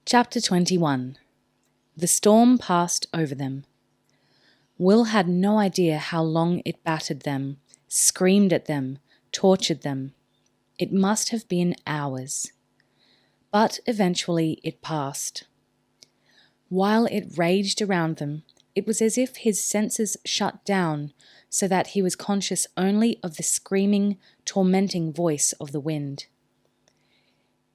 Chapter 21. The storm passed over them. Will had no idea how long it battered them, screamed at them, tortured them. It must have been hours. But eventually it passed. While it raged around them, it was as if his senses shut down so that he was conscious only of the screaming, tormenting voice of the wind.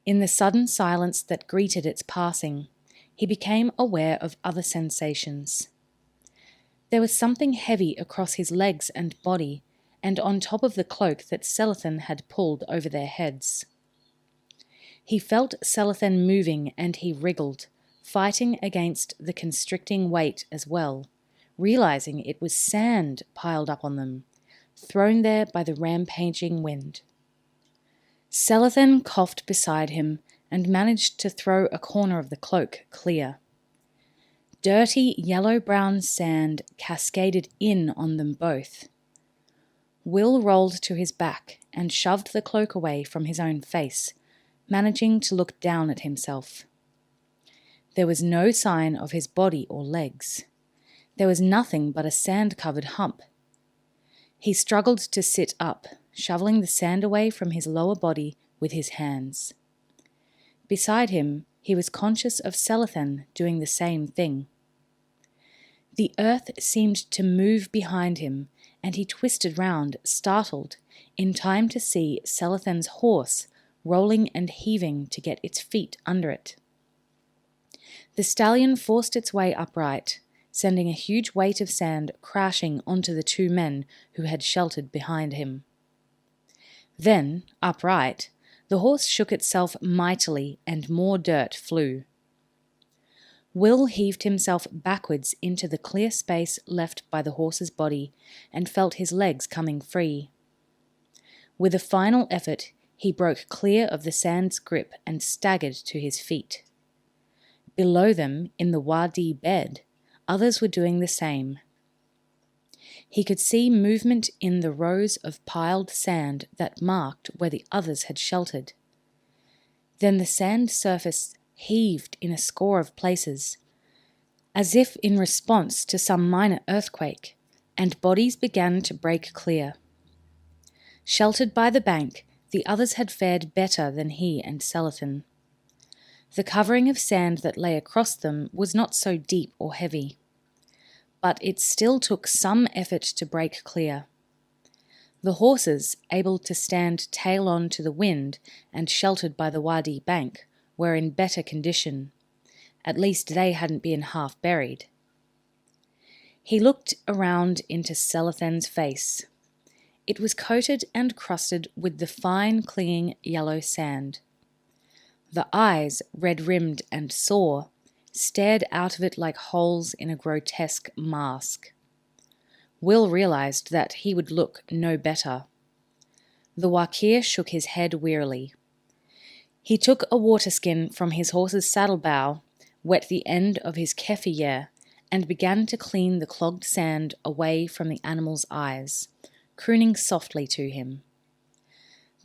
In the sudden silence that greeted its passing, he became aware of other sensations. There was something heavy across his legs and body, and on top of the cloak that Selethen had pulled over their heads. He felt Selethen moving, and he wriggled, fighting against the constricting weight as well, realizing it was sand piled up on them, thrown there by the rampaging wind. Selethen coughed beside him and managed to throw a corner of the cloak clear. Dirty yellow-brown sand cascaded in on them both. Will rolled to his back and shoved the cloak away from his own face, managing to look down at himself. There was no sign of his body or legs. There was nothing but a sand-covered hump. He struggled to sit up, shoveling the sand away from his lower body with his hands. Beside him, he was conscious of Selethen doing the same thing. The earth seemed to move behind him, and he twisted round, startled, in time to see Selethen's horse rolling and heaving to get its feet under it. The stallion forced its way upright, sending a huge weight of sand crashing onto the two men who had sheltered behind him. Then, upright, the horse shook itself mightily and more dirt flew. Will heaved himself backwards into the clear space left by the horse's body and felt his legs coming free. With a final effort, he broke clear of the sand's grip and staggered to his feet. Below them, in the wadi bed, others were doing the same. He could see movement in the rows of piled sand that marked where the others had sheltered. Then the sand surface heaved in a score of places, as if in response to some minor earthquake, and bodies began to break clear. Sheltered by the bank, the others had fared better than he and Selethen. The covering of sand that lay across them was not so deep or heavy, but it still took some effort to break clear. The horses, able to stand tail on to the wind and sheltered by the wadi bank, were in better condition. At least they hadn't been half buried. He looked around into Selethen's face. It was coated and crusted with the fine clinging yellow sand. The eyes, red-rimmed and sore, stared out of it like holes in a grotesque mask. Will realized that he would look no better. The wakir shook his head wearily. He took a waterskin from his horse's saddle-bow, wet the end of his keffiyeh, and began to clean the clogged sand away from the animal's eyes, crooning softly to him.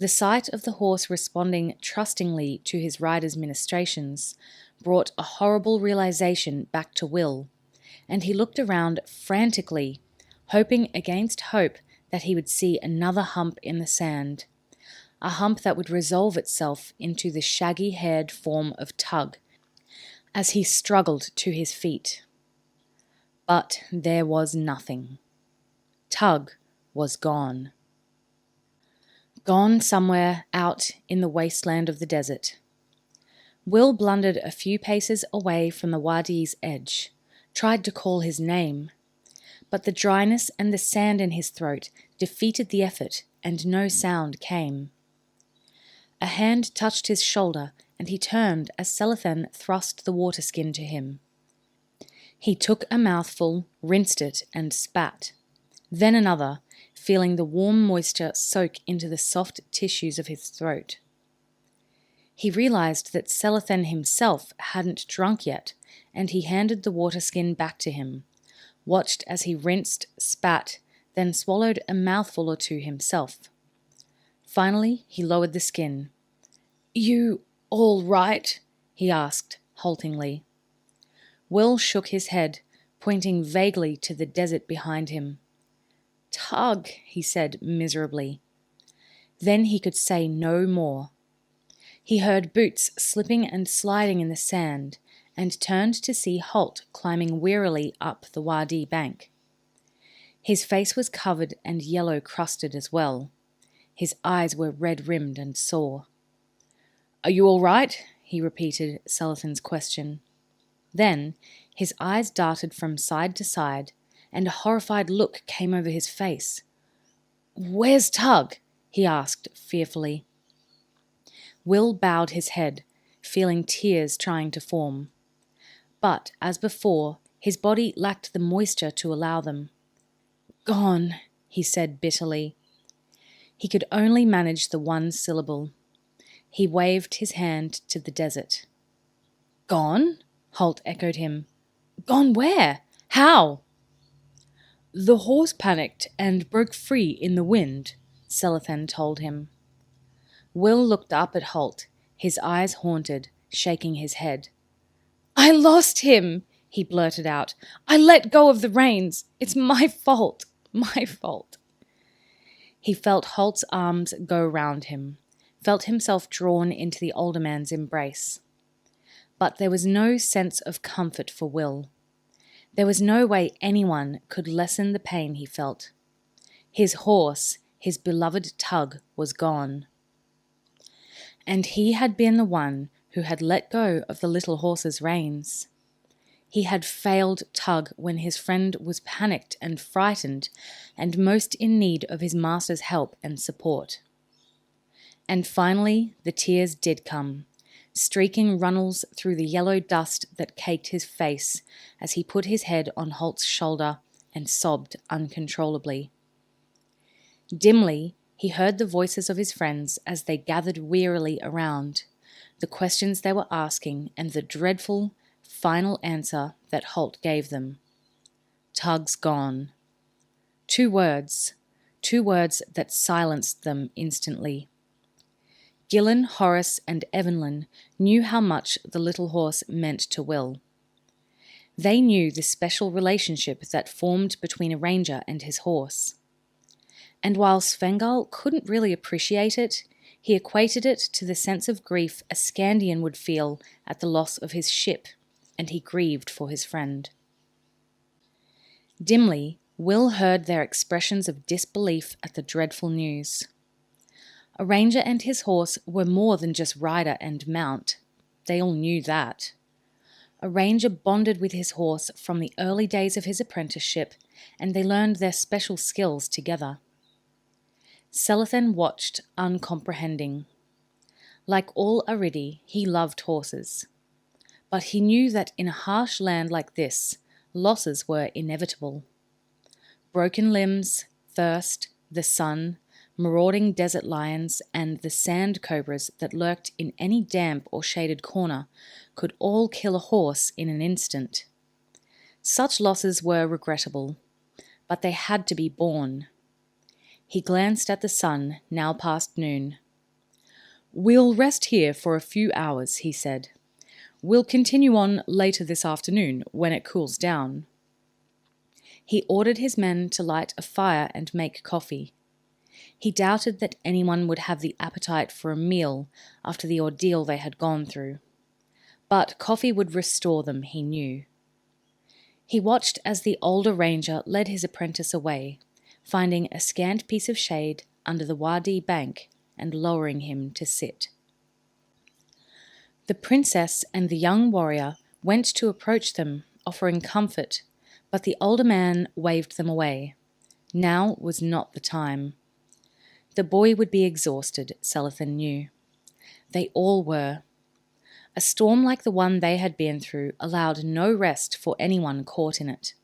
The sight of the horse responding trustingly to his rider's ministrations brought a horrible realization back to Will, and he looked around frantically, hoping against hope that he would see another hump in the sand, a hump that would resolve itself into the shaggy-haired form of Tug as he struggled to his feet. But there was nothing. Tug was gone. Gone somewhere out in the wasteland of the desert. Will blundered a few paces away from the wadi's edge, tried to call his name, but the dryness and the sand in his throat defeated the effort, and no sound came. A hand touched his shoulder, and he turned as Selethen thrust the waterskin to him. He took a mouthful, rinsed it, and spat. Then another, feeling the warm moisture soak into the soft tissues of his throat. He realized that Selethen himself hadn't drunk yet, and he handed the waterskin back to him, watched as he rinsed, spat, then swallowed a mouthful or two himself. Finally, he lowered the skin. "You all right?" he asked, haltingly. Will shook his head, pointing vaguely to the desert behind him. "Tug," he said miserably. Then he could say no more. He heard boots slipping and sliding in the sand, and turned to see Holt climbing wearily up the Wadi bank. His face was covered and yellow-crusted as well. His eyes were red-rimmed and sore. "Are you all right?" he repeated Selathan's question. Then his eyes darted from side to side, and a horrified look came over his face. "Where's Tug?" he asked fearfully. Will bowed his head, feeling tears trying to form. But, as before, his body lacked the moisture to allow them. "Gone," he said bitterly. He could only manage the one syllable. He waved his hand to the desert. "Gone?" Holt echoed him. "Gone where? How?" "The horse panicked and broke free in the wind," Selathan told him. Will looked up at Holt, his eyes haunted, shaking his head. "I lost him," he blurted out. "I let go of the reins. It's my fault, my fault." He felt Holt's arms go round him, felt himself drawn into the older man's embrace. But there was no sense of comfort for Will. There was no way anyone could lessen the pain he felt. His horse, his beloved Tug, was gone. And he had been the one who had let go of the little horse's reins. He had failed Tug when his friend was panicked and frightened and most in need of his master's help and support. And finally the tears did come, streaking runnels through the yellow dust that caked his face as he put his head on Holt's shoulder and sobbed uncontrollably. Dimly, he heard the voices of his friends as they gathered wearily around, the questions they were asking and the dreadful, final answer that Holt gave them. "Tug's gone." 2 words that silenced them instantly. Gillen, Horace, and Evelyn knew how much the little horse meant to Will. They knew the special relationship that formed between a ranger and his horse. And while Svengal couldn't really appreciate it, he equated it to the sense of grief a Scandian would feel at the loss of his ship, and he grieved for his friend. Dimly, Will heard their expressions of disbelief at the dreadful news. A ranger and his horse were more than just rider and mount. They all knew that. A ranger bonded with his horse from the early days of his apprenticeship, and they learned their special skills together. Selathan watched, uncomprehending. Like all Aridi, he loved horses. But he knew that in a harsh land like this, losses were inevitable. Broken limbs, thirst, the sun, marauding desert lions, and the sand cobras that lurked in any damp or shaded corner could all kill a horse in an instant. Such losses were regrettable, but they had to be borne. He glanced at the sun, now past noon. "We'll rest here for a few hours," he said. "We'll continue on later this afternoon when it cools down." He ordered his men to light a fire and make coffee. He doubted that anyone would have the appetite for a meal after the ordeal they had gone through. But coffee would restore them, he knew. He watched as the older ranger led his apprentice away, finding a scant piece of shade under the Wadi bank and lowering him to sit. The princess and the young warrior went to approach them, offering comfort, but the older man waved them away. Now was not the time. The boy would be exhausted, Selathan knew. They all were. A storm like the one they had been through allowed no rest for anyone caught in it.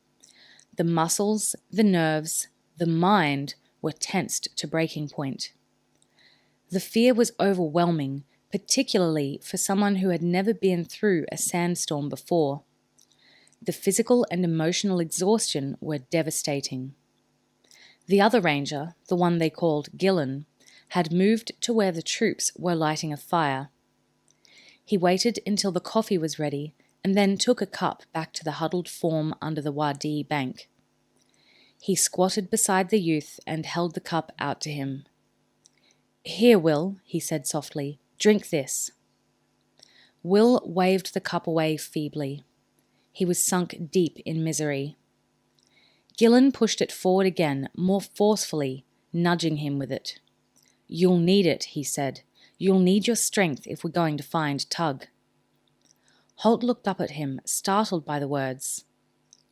The muscles, the nerves, the mind were tensed to breaking point. The fear was overwhelming, particularly for someone who had never been through a sandstorm before. The physical and emotional exhaustion were devastating. The other ranger, the one they called Gillen, had moved to where the troops were lighting a fire. He waited until the coffee was ready and then took a cup back to the huddled form under the Wadi bank. He squatted beside the youth and held the cup out to him. "Here, Will," he said softly, "drink this." Will waved the cup away feebly. He was sunk deep in misery. Gillen pushed it forward again, more forcefully, nudging him with it. "You'll need it," he said. "You'll need your strength if we're going to find Tug." Holt looked up at him, startled by the words.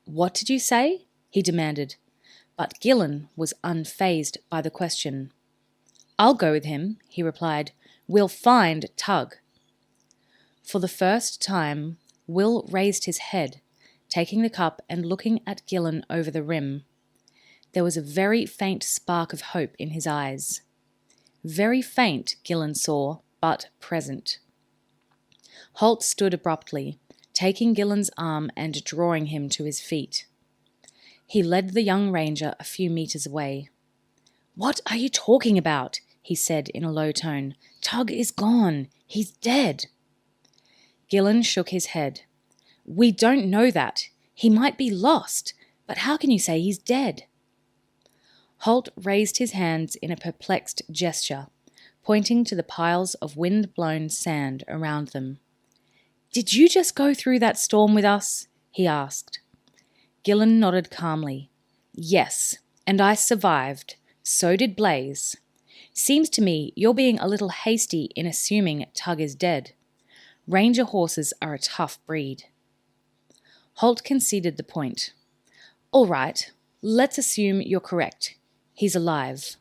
"What did you say?" he demanded, but Gillen was unfazed by the question. "I'll go with him," he replied. "We'll find Tug." For the first time, Will raised his head, taking the cup and looking at Gillen over the rim. There was a very faint spark of hope in his eyes. Very faint, Gillen saw, but present. Holt stood abruptly, taking Gillen's arm and drawing him to his feet. He led the young ranger a few meters away. "What are you talking about?" he said in a low tone. "Tug is gone. He's dead." Gillen shook his head. "We don't know that. He might be lost, but how can you say he's dead?" Holt raised his hands in a perplexed gesture, pointing to the piles of wind-blown sand around them. "Did you just go through that storm with us?" he asked. Gillen nodded calmly. "Yes, and I survived. So did Blaze. Seems to me you're being a little hasty in assuming Tug is dead. Ranger horses are a tough breed." Holt conceded the point. "All right, let's assume you're correct. He's alive.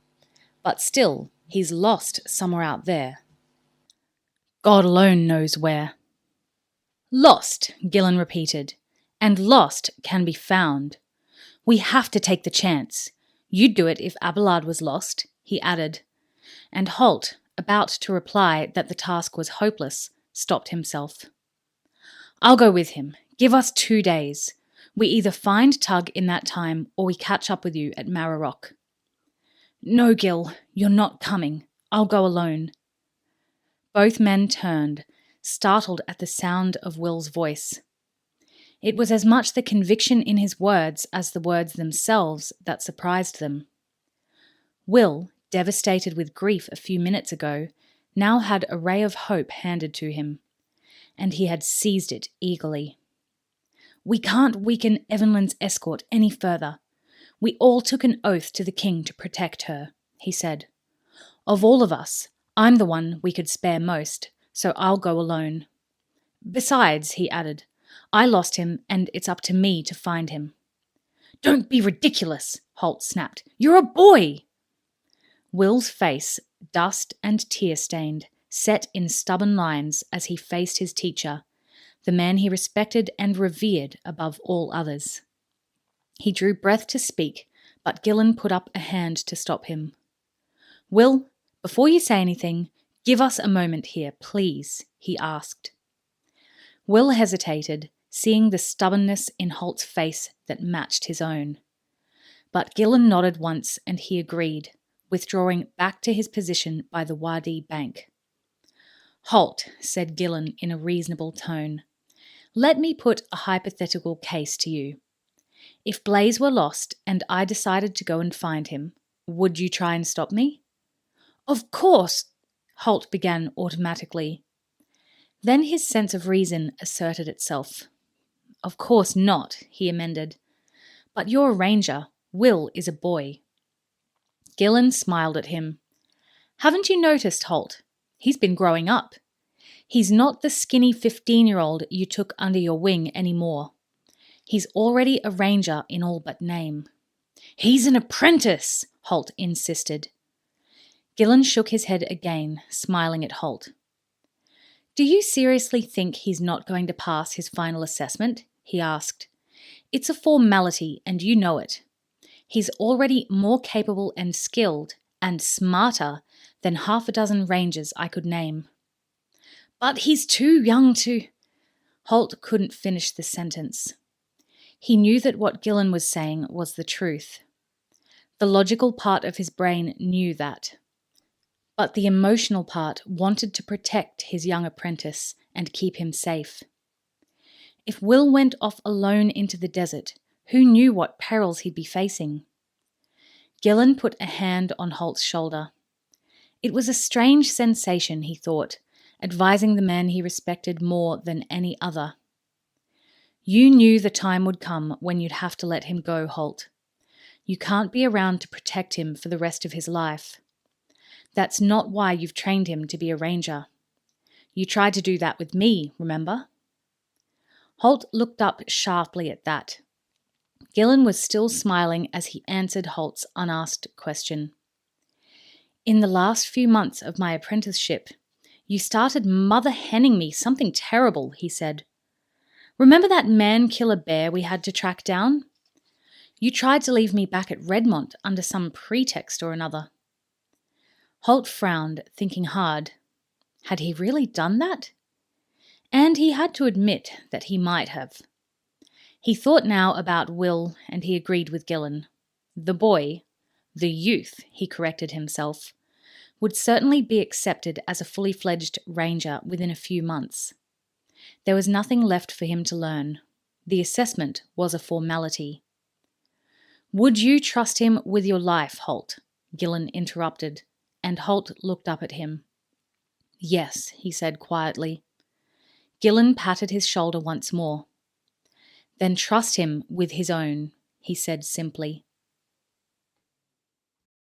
But still, he's lost somewhere out there. God alone knows where." "Lost," Gillen repeated. "And lost can be found. We have to take the chance. You'd do it if Abelard was lost," he added. And Holt, about to reply that the task was hopeless, stopped himself. "I'll go with him. Give us 2 days. We either find Tug in that time or we catch up with you at Marrock." "No, Gil, you're not coming. I'll go alone." Both men turned, startled at the sound of Will's voice. It was as much the conviction in his words as the words themselves that surprised them. Will, devastated with grief a few minutes ago, now had a ray of hope handed to him, and he had seized it eagerly. "We can't weaken Evelyn's escort any further. We all took an oath to the king to protect her," he said. "Of all of us, I'm the one we could spare most, so I'll go alone. Besides," he added, "I lost him and it's up to me to find him." "Don't be ridiculous," Holt snapped. "You're a boy." Will's face, dust and tear-stained, set in stubborn lines as he faced his teacher, the man he respected and revered above all others. He drew breath to speak, but Gillen put up a hand to stop him. "Will, before you say anything, give us a moment here, please," he asked. Will hesitated, seeing the stubbornness in Holt's face that matched his own. But Gillen nodded once and he agreed, withdrawing back to his position by the Wadi bank. "Holt," said Gillen in a reasonable tone, "let me put a hypothetical case to you. If Blaze were lost and I decided to go and find him, would you try and stop me?" "Of course," Holt began automatically. Then his sense of reason asserted itself. "Of course not," he amended. "But you're a ranger. Will is a boy." Gillen smiled at him. "Haven't you noticed, Holt? He's been growing up. He's not the skinny 15-year-old you took under your wing anymore. He's already a ranger in all but name." "He's an apprentice," Holt insisted. Gillen shook his head again, smiling at Holt. "Do you seriously think he's not going to pass his final assessment?" he asked. "It's a formality, and you know it. He's already more capable and skilled, and smarter, than half a dozen rangers I could name." "But he's too young to—" Holt couldn't finish the sentence. He knew that what Gillen was saying was the truth. The logical part of his brain knew that. But the emotional part wanted to protect his young apprentice and keep him safe. If Will went off alone into the desert, who knew what perils he'd be facing? Gillen put a hand on Holt's shoulder. It was a strange sensation, he thought, advising the man he respected more than any other. You knew the time would come when you'd have to let him go, Holt. You can't be around to protect him for the rest of his life. That's not why you've trained him to be a ranger. You tried to do that with me, remember? Holt looked up sharply at that. Gillen was still smiling as he answered Holt's unasked question. In the last few months of my apprenticeship, you started mother-henning me something terrible, he said. Remember that man-killer bear we had to track down? You tried to leave me back at Redmont under some pretext or another. Holt frowned, thinking hard. Had he really done that? And he had to admit that he might have. He thought now about Will, and he agreed with Gillen. The boy, the youth, he corrected himself, would certainly be accepted as a fully fledged ranger within a few months. There was nothing left for him to learn. The assessment was a formality. Would you trust him with your life, Holt? Gillen interrupted, and Holt looked up at him. Yes, he said quietly. Gillen patted his shoulder once more. Then trust him with his own, he said simply.